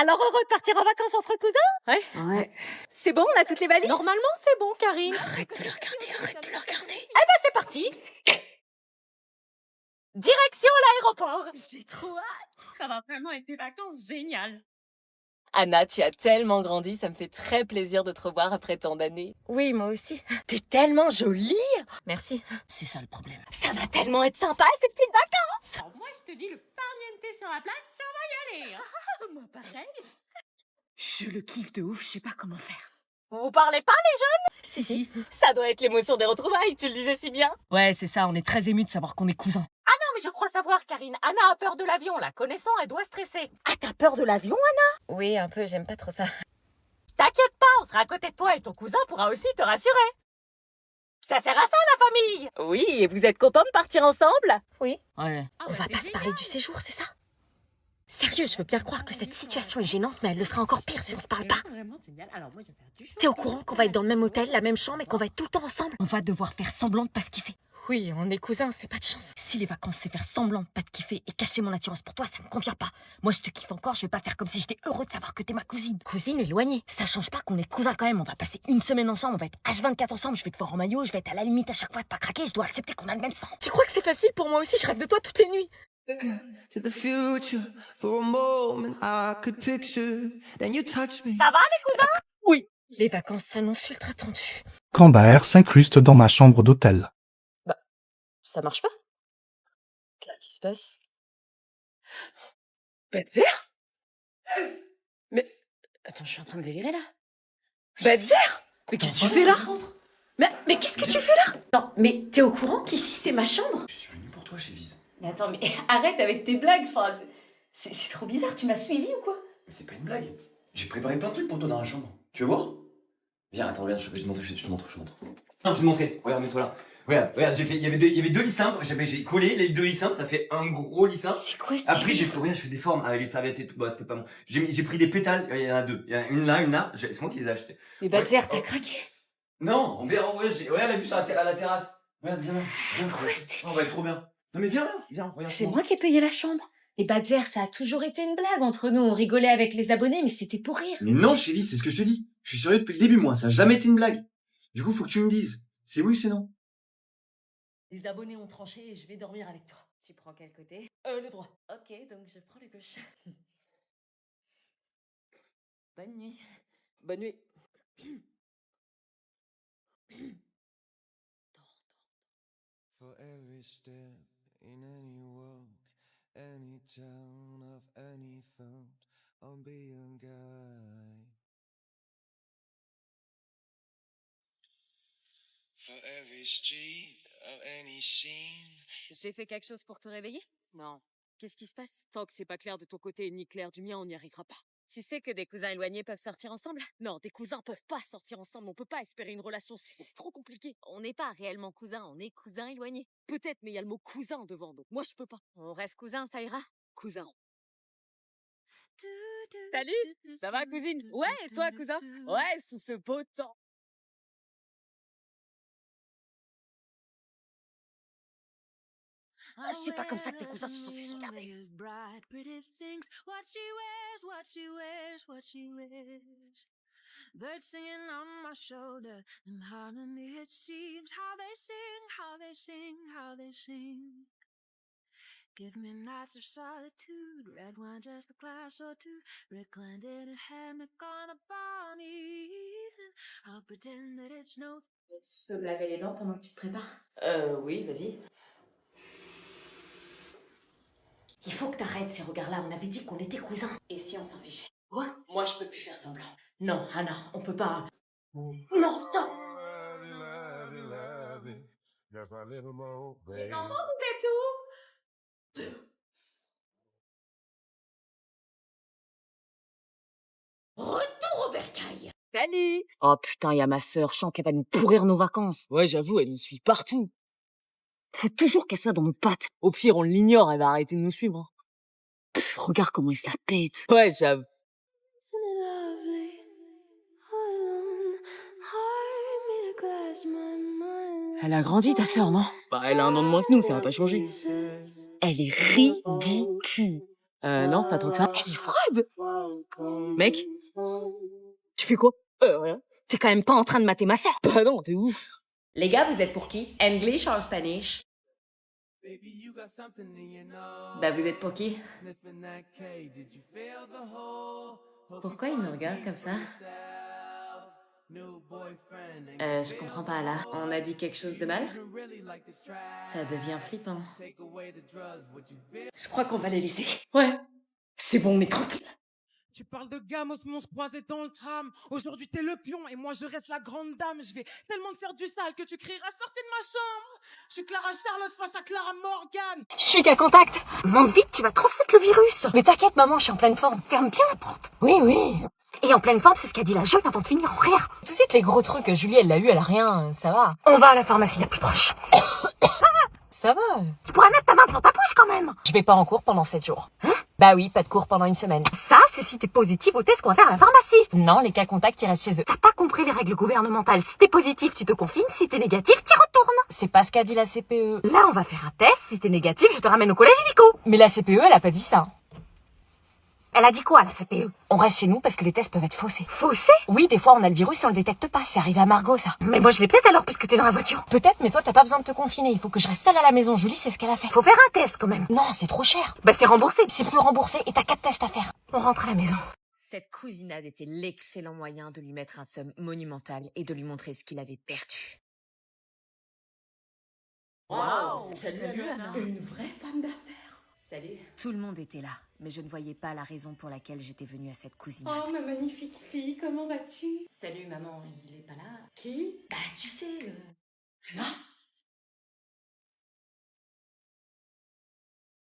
Alors heureux de partir en vacances entre cousins? Ouais. Ouais. C'est bon, on a toutes les valises? Normalement, c'est bon, Karine. Arrête de le regarder, arrête de le regarder. Eh ben, c'est parti. Direction l'aéroport. J'ai trop hâte. Ça va vraiment être des vacances géniales. Anna, tu as tellement grandi, ça me fait très plaisir de te revoir après tant d'années. Oui, moi aussi. T'es tellement jolie. Merci. C'est ça le problème. Ça va tellement être sympa ces petites vacances. Alors moi, je te dis, le farniente sur la plage, ça va y aller. Moi pareil. Je le kiffe de ouf, je sais pas comment faire. Vous parlez pas les jeunes? Si. Ça doit être l'émotion des retrouvailles, tu le disais si bien. Ouais, c'est ça, on est très émus de savoir qu'on est cousins. Ah non, mais je crois savoir, Karine. Anna a peur de l'avion. La connaissant, elle doit stresser. Ah, t'as peur de l'avion, Anna? Oui, un peu, j'aime pas trop ça. T'inquiète pas, on sera à côté de toi et ton cousin pourra aussi te rassurer. Ça sert à ça, la famille. Oui, et vous êtes contents de partir ensemble? Oui. Ouais. On va pas se parler du séjour, c'est ça? Sérieux, je veux bien croire que cette situation est gênante, mais elle le sera encore pire si on se parle pas. T'es au courant qu'on va être dans le même hôtel, la même chambre et qu'on va être tout le temps ensemble? On va devoir faire semblant de pas se kiffer. Oui, on est cousins, c'est pas de chance. Si les vacances c'est faire semblant de pas te kiffer et cacher mon attirance pour toi, ça me convient pas. Moi je te kiffe encore, je vais pas faire comme si j'étais heureux de savoir que t'es ma cousine. Cousine éloignée. Ça change pas qu'on est cousins quand même, on va passer une semaine ensemble, on va être H24 ensemble, je vais te voir en maillot, je vais être à la limite à chaque fois de pas craquer, je dois accepter qu'on a le même sang. Tu crois que c'est facile pour moi aussi? Je rêve de toi toutes les nuits. To the future for a moment I could picture. Then you touch me. Ça va les cousins? Oui. Les vacances s'annoncent ultra tendues. Quand Baer s'incruste dans ma chambre d'hôtel. Ça marche pas? Qu'est-ce qui se passe? Betzer? Mais... Attends, je suis en train de délirer là. Betzer? Mais qu'est-ce que tu fais là? Mais qu'est-ce que tu fais là? Non, mais t'es au courant qu'ici c'est ma chambre? Je suis venu pour toi, Chévise. Mais attends, mais arrête avec tes blagues, enfin, c'est trop bizarre, tu m'as suivi ou quoi? Mais c'est pas une blague. J'ai préparé plein de trucs pour toi dans la chambre. Tu veux voir? Viens, attends, regarde, je vais te montrer, je te montre. Non, je vais te montrer. Regarde, mets-toi là. Regarde, il y avait deux lits simples. J'ai collé les deux lits simples, ça fait un gros lit simple. C'est quoi ce Après, délire? je fais des formes avec les serviettes et tout. Bah, c'était pas bon. J'ai pris des pétales, il y en a deux. Il y en a une là. C'est moi qui les ai achetés. Mais Betzer, Ouais. t'as craqué? Non, on verra. Regarde la vue sur à la terrasse. Regarde, viens là. C'est quoi ce délire? On va être trop bien. Non, mais viens là, regarde. C'est moi qui ai payé la chambre. Et Betzer, ça a toujours été une blague entre nous. On rigolait avec les abonnés, mais c'était pour rire. Mais non, Chévie, c'est ce que je te dis. Je suis sérieux depuis le début, moi. Ça a jamais été une blague. Du coup, faut que tu me dises. C'est oui ou c'est non? Les abonnés ont tranché et je vais dormir avec toi. Tu prends quel côté? Le droit. Ok, donc je prends le gauche. Bonne nuit. Bonne nuit. For every step in any walk, any town of any thought, I'll be your guide. For every street of any scene. J'ai fait quelque chose pour te réveiller? Non. Qu'est-ce qui se passe? Tant que c'est pas clair de ton côté ni clair du mien, on n'y arrivera pas. Tu sais que des cousins éloignés peuvent sortir ensemble? Non, des cousins peuvent pas sortir ensemble. On peut pas espérer une relation, c'est trop compliqué. On n'est pas réellement cousins, on est cousins éloignés. Peut-être, mais il y a le mot cousin devant, donc moi je peux pas. On reste cousins, ça ira? Cousin. Salut! Ça va, cousine? Ouais, et toi, cousin? Ouais, sous ce beau temps. C'est pas comme ça que tes cousins sont censés se regarder. Birds singing on my shoulder, and harmony it seems how they sing. Give me nights of solitude, red wine just a glass or two, reclined in a hammock on a balmy evening. I'll pretend that it's no. Tu peux me laver les dents pendant que tu te prépares? Oui, vas-y. Il faut que t'arrêtes ces regards-là, on avait dit qu'on était cousins. Et si on s'en fichait? Quoi? Moi, je peux plus faire semblant. Non, Anna, on peut pas... Non, stop! Les mamans, vous faites tout! Retour au bercail! Salut! Oh putain, y a ma sœur, je sens qu'elle va nous pourrir nos vacances. Ouais, j'avoue, elle nous suit partout. Faut toujours qu'elle soit dans nos pattes. Au pire, on l'ignore, elle va arrêter de nous suivre. Regarde comment il se la pète. Ouais, j'avoue. Isn't it lovely? All alone, heart made of glass, my mind. Elle a grandi ta sœur, non? Bah, elle a un an de moins que nous, ça va pas changer. Elle est ridicule. Non, pas tant que ça. Elle est froide. Mec, tu fais quoi? Rien. T'es quand même pas en train de mater ma sœur. Bah non, t'es ouf. Les gars, vous êtes pour qui? English or Spanish? Bah vous êtes pour qui? Pourquoi il me regarde comme ça? Je comprends pas là. On a dit quelque chose de mal? Ça devient flippant. Je crois qu'on va les laisser. Ouais. C'est bon, on est tranquille. Tu parles de gamos, mon croisé dans le tram. Aujourd'hui, t'es le pion et moi, je reste la grande dame. Je vais tellement te faire du sale que tu crieras « Sortez de ma chambre !» Je suis Clara Charlotte face à Clara Morgan. Je suis qu'à contact. Monte vite, tu vas transmettre le virus. Mais t'inquiète, maman, je suis en pleine forme. Ferme bien la porte. Oui, oui. Et en pleine forme, c'est ce qu'a dit la jeune avant de finir en rire. Tout de suite, les gros trucs, Julie, elle l'a eu, elle a rien, ça va. On va à la pharmacie la plus proche. Ça va. Tu pourrais mettre ta main devant ta bouche quand même. Je vais pas en cours pendant 7 jours. Hein? Bah oui, pas de cours pendant 1 semaine. Ça, c'est si t'es positif au test qu'on va faire à la pharmacie. Non, les cas contacts, ils restent chez eux. T'as pas compris les règles gouvernementales. Si t'es positif, tu te confines. Si t'es négatif, t'y retournes. C'est pas ce qu'a dit la CPE. Là, on va faire un test. Si t'es négatif, je te ramène au collège illico. Mais la CPE, elle a pas dit ça. Elle a dit quoi, la CPE? On reste chez nous parce que les tests peuvent être faussés. Faussés? Oui, des fois on a le virus et on le détecte pas. C'est arrivé à Margot, ça. Mais moi je l'ai peut-être alors puisque t'es dans la voiture. Peut-être, mais toi t'as pas besoin de te confiner. Il faut que je reste seule à la maison. Julie, c'est ce qu'elle a fait. Faut faire un test quand même. Non, c'est trop cher. Bah c'est remboursé. C'est plus remboursé et t'as 4 tests à faire. On rentre à la maison. Cette cousinade était l'excellent moyen de lui mettre un somme monumental et de lui montrer ce qu'il avait perdu. Waouh, Salut, Anna. Une vraie femme d'affaires. Salut. Tout le monde était là, mais je ne voyais pas la raison pour laquelle j'étais venue à cette cousinade. Oh, ma magnifique fille, comment vas-tu? Salut maman, il est pas là. Qui? Bah tu sais, le... Là?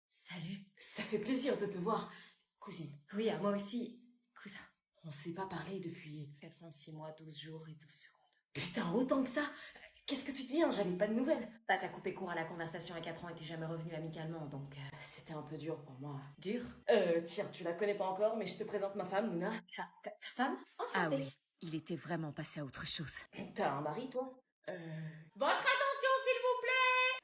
Salut. Ça fait plaisir de te voir, cousine. Oui, à moi aussi, cousin. On s'est pas parlé depuis... 86 mois, 12 jours et 12 secondes. Putain, autant que ça. Qu'est-ce que tu deviens? J'avais pas de nouvelles. Bah t'as coupé court à la conversation à 4 ans et t'es jamais revenu amicalement, donc... C'était un peu dur pour moi. Dur? Tiens, tu la connais pas encore, mais je te présente ma femme, Luna. Ta femme? Enchantée. Ah oui, il était vraiment passé à autre chose. T'as un mari, toi? Votre attention, s'il vous plaît!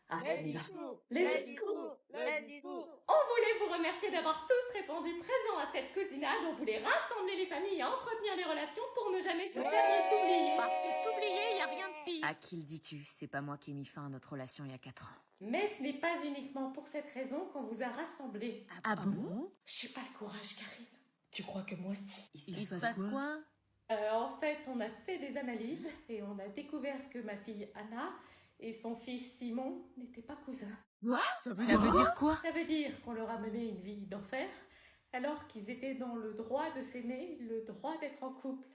Ah, on y va. Les discours. On voulait vous remercier d'avoir tous répondu présent à cette cousinade. On voulait rassembler les familles et entretenir les relations pour ne jamais se faire ni s'oublier. Parce que s'oublier, y a rien de pire. À qui le dis-tu? C'est pas moi qui ai mis fin à notre relation il y a 4 ans. Mais ce n'est pas uniquement pour cette raison qu'on vous a rassemblés. Ah bon? J'ai pas le courage, Karine. Tu crois que moi si? Il se passe quoi? En fait, on a fait des analyses et on a découvert que ma fille Anna et son fils Simon n'étaient pas cousins. Ça veut dire quoi? Ça veut dire qu'on leur a mené une vie d'enfer alors qu'ils étaient dans le droit de s'aimer, le droit d'être en couple.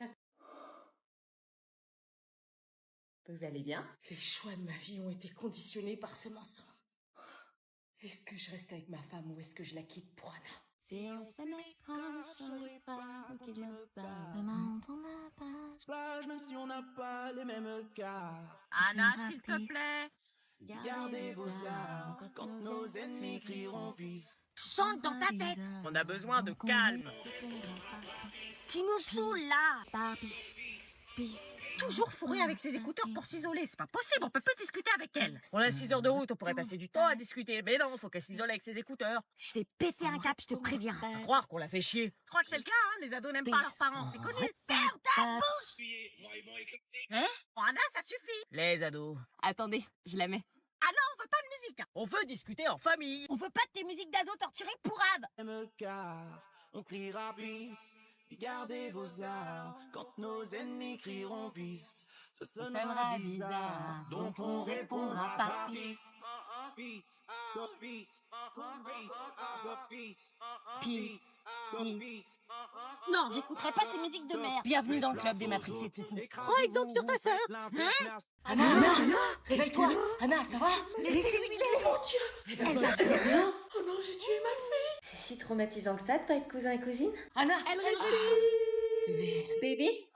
Vous allez bien? Les choix de ma vie ont été conditionnés par ce mensonge. Est-ce que je reste avec ma femme ou est-ce que je la quitte pour Anna? Si on s'aimait quand je saurais pas qu'il me parle. Demain on tourne la page. Plage, même si on n'a pas les mêmes cas. Anna, s'il te plaît. Gardez vos armes quand nos ennemis crieront fils. Chante dans ta tête. On a besoin de calme. Qui nous saoule là. Par peace. Toujours fourré avec ses écouteurs pour s'isoler. C'est pas possible, on peut plus discuter avec elle. On a 6 heures de route, on pourrait passer du temps à discuter. Mais non, faut qu'elle s'isole avec ses écouteurs. Je vais péter un cap, je te préviens. À croire qu'on la fait chier. Je crois que c'est le cas, hein. Les ados n'aiment pas leurs parents, c'est connu. Ferme ta bouche. Hein? Oh, Anna, ça suffit. Les ados. Attendez, je la mets. Ah non, on veut pas de musique. On veut discuter en famille. On veut pas de tes musiques d'ados torturées pourrades. Même car on criera peace. Gardez vos armes quand nos ennemis crieront peace. Ça sonnera bizarre, donc on répondra par peace. Peace, so peace, peace, peace, peace. Non, j'écouterai pas ces musiques de merde. Bienvenue dans le club des Matrixés de ceci. Prends exemple sur ta sœur. Anna, réveille-toi. Anna, ça va? Laissez-lui aller, mon Dieu. Elle va rien. Oh non, j'ai tué ma fille. C'est si traumatisant que ça de pas être cousin et cousine? Anna, Elle respire. Bébé?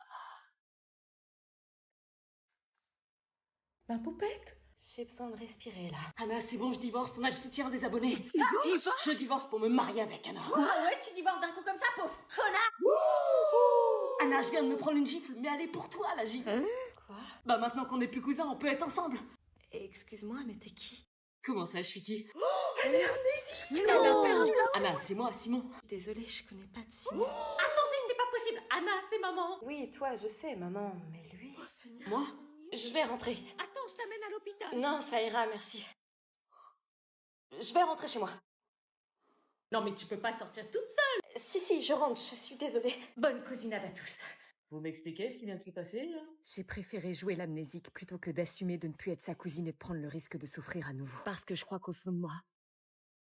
Ma poupette. J'ai besoin de respirer là. Anna, c'est bon, je divorce, on a le soutien des abonnés. Je divorce pour me marier avec Anna. Ah ouais, tu divorces d'un coup comme ça, pauvre connard. Anna, je viens de me prendre une gifle, mais elle est pour toi, la gifle. Quoi? Bah maintenant qu'on est plus cousins, on peut être ensemble. Excuse-moi, mais t'es qui? Comment ça, je suis qui? Elle est amnésique. Elle a perdu là. Anna, c'est moi, Simon. Désolée, je connais pas de Simon. Attendez, Anna, c'est maman. Oui, toi, je sais, maman, mais lui... Oh, Seigneur. Moi, je vais rentrer. Attends, je t'amène à l'hôpital. Non, ça ira, merci. Je vais rentrer chez moi. Non, mais tu peux pas sortir toute seule. Si, je rentre, je suis désolée. Bonne cousinade à tous. Vous m'expliquez ce qui vient de se passer, là? J'ai préféré jouer l'amnésique plutôt que d'assumer de ne plus être sa cousine et de prendre le risque de souffrir à nouveau. Parce que je crois qu'au fond de moi...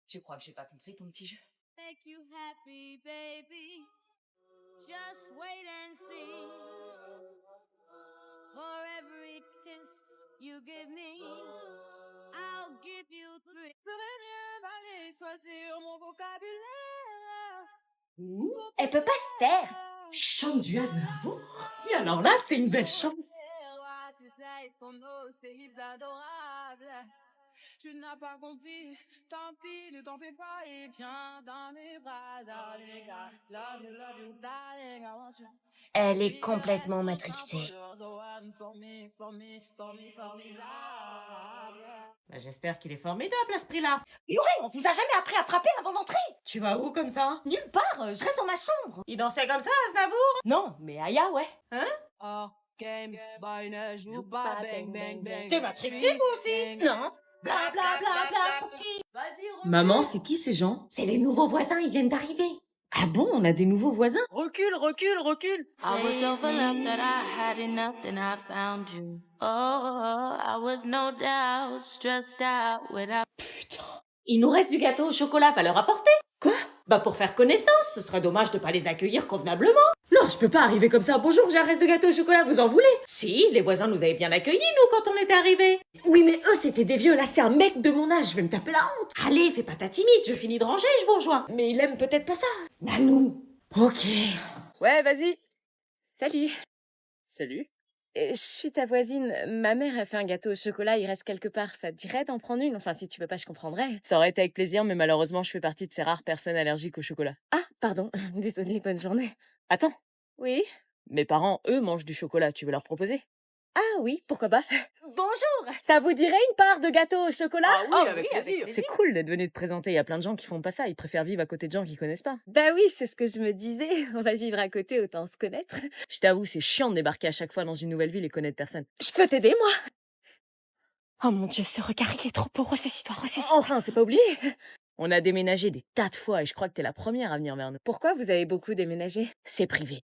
Tu crois que j'ai pas compris ton petit jeu? Make you happy, baby. Just wait and see. For every kiss you give me, I'll give you 3. Serait mieux d'aller choisir mon vocabulaire. Elle peut pas se taire. Elle chante du Aznavour. Et alors là, c'est une belle chance. Tu n'as pas compris, tant pis, ne t'en fais pas et viens dans mes bras, darling. Love you, darling, I want you. Elle est complètement matrixée. Bah, j'espère qu'il est formidable à ce prix-là. Purée, on vous a jamais appris à frapper avant d'entrer. Tu vas où comme ça? Nulle part, je reste dans ma chambre. Il dansait comme ça, Aznavour? Non, mais Aya, ouais. Oh, game, boy, ne joue pas, bang, bang, bang. T'es matrixée, vous aussi? Non. Bla bla bla bla pour qui? Vas-y, Maman, c'est qui ces gens? C'est les nouveaux voisins, ils viennent d'arriver. Ah bon, on a des nouveaux voisins? Recule. I was so full up that I had enough, then I found you. Oh, I was no doubt stressed out without. Il nous reste du gâteau au chocolat, va leur apporter. Quoi? Bah pour faire connaissance, ce serait dommage de pas les accueillir convenablement. Non, je peux pas arriver comme ça. Bonjour, j'ai un reste de gâteau au chocolat, vous en voulez? Si, les voisins nous avaient bien accueillis, nous, quand on était arrivés. Oui, mais eux, c'était des vieux. Là, c'est un mec de mon âge. Je vais me taper la honte. Allez, fais pas ta timide, je finis de ranger, je vous rejoins. Mais il aime peut-être pas ça. Nanou. Ok. Ouais, vas-y. Salut. Salut. Je suis ta voisine. Ma mère a fait un gâteau au chocolat, il reste quelque part. Ça te dirait d'en prendre une? Enfin, si tu veux pas, je comprendrais. Ça aurait été avec plaisir, mais malheureusement, je fais partie de ces rares personnes allergiques au chocolat. Ah, pardon. Désolée, bonne journée. Attends. Oui? Mes parents, eux, mangent du chocolat. Tu veux leur proposer? Ah oui, pourquoi pas. Bonjour. Ça vous dirait une part de gâteau au chocolat? Ah oui, avec plaisir. C'est cool d'être venu te présenter. Il y a plein de gens qui font pas ça. Ils préfèrent vivre à côté de gens qu'ils connaissent pas. Bah oui, c'est ce que je me disais. On va vivre à côté, autant se connaître. Je t'avoue, c'est chiant de débarquer à chaque fois dans une nouvelle ville et connaître personne. Je peux t'aider, moi? Oh mon Dieu, ce regard, il est trop beau, ressaissis-toi. Enfin, c'est pas obligé. On a déménagé des tas de fois et je crois que t'es la première à venir vers nous. Pourquoi vous avez beaucoup déménagé? C'est privé.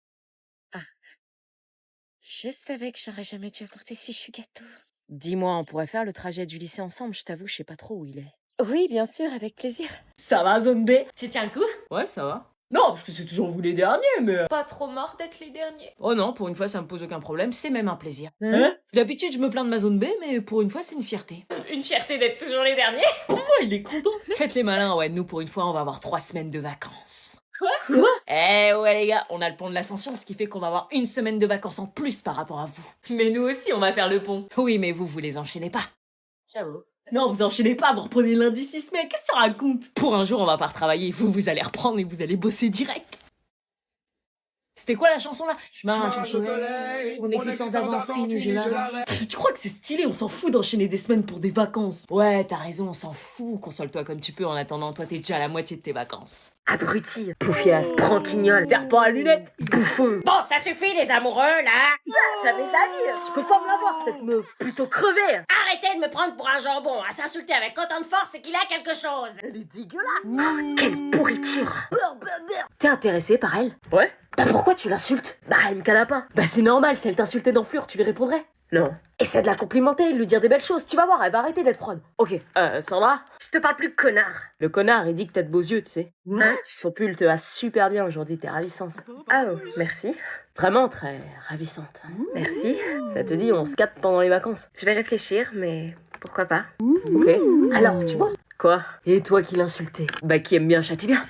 Je savais que j'aurais jamais dû apporter ce fichu gâteau. Dis-moi, on pourrait faire le trajet du lycée ensemble, je t'avoue, je sais pas trop où il est. Oui, bien sûr, avec plaisir. Ça va, zone B? Tu tiens le coup? Ouais, ça va. Non, parce que c'est toujours vous les derniers, mais... Pas trop mort d'être les derniers. Oh non, pour une fois, ça me pose aucun problème, c'est même un plaisir. Hein? D'habitude, je me plains de ma zone B, mais pour une fois, c'est une fierté. Une fierté d'être toujours les derniers. Oh, il est content. Faites les malins, ouais, nous, pour une fois, on va avoir 3 semaines de vacances. Quoi? Eh ouais, les gars, on a le pont de l'Ascension, ce qui fait qu'on va avoir 1 semaine de vacances en plus par rapport à vous. Mais nous aussi, on va faire le pont. Oui, mais vous les enchaînez pas. J'avoue. Non, vous enchaînez pas, vous reprenez lundi 6 mai, qu'est-ce que tu racontes? Pour un jour, on va pas retravailler, vous allez reprendre et vous allez bosser direct. C'était quoi la chanson là? Je marche au soleil, mon existence d'avant finie, je l'arrête. Tu crois que c'est stylé, on s'en fout d'enchaîner des semaines pour des vacances. Ouais, t'as raison, on s'en fout, console-toi comme tu peux en attendant, toi t'es déjà à la moitié de tes vacances. Abruti, poufias, branquignol, serpent à lunettes, bouffon. Bon, ça suffit, les amoureux, là. J'avais d'avis, tu peux pas me l'avoir cette meuf, plutôt crevée. Arrêtez de me prendre pour un jambon. À s'insulter avec autant de force, c'est qu'il a quelque chose. Elle est dégueulasse. Quelle pourriture. T'es intéressé par elle? Ouais. Bah pourquoi tu l'insultes? Bah elle me cala pas. Bah c'est normal, si elle t'insultait dans Fleur, tu lui répondrais? Non. Essaie de la complimenter, lui dire des belles choses, tu vas voir, elle va arrêter d'être froide. Ok, Sandra? Je te parle plus de connard. Le connard, il dit que t'as de beaux yeux, tu sais. Hein? Son pull te va super bien aujourd'hui, t'es ravissante. Ah oh, merci. Vraiment très ravissante. Merci. Ça te dit, on se capte pendant les vacances? Je vais réfléchir, mais pourquoi pas? Ok. Alors, tu vois? Quoi? Et toi qui l'insultais? Bah qui aime bien châtie bien.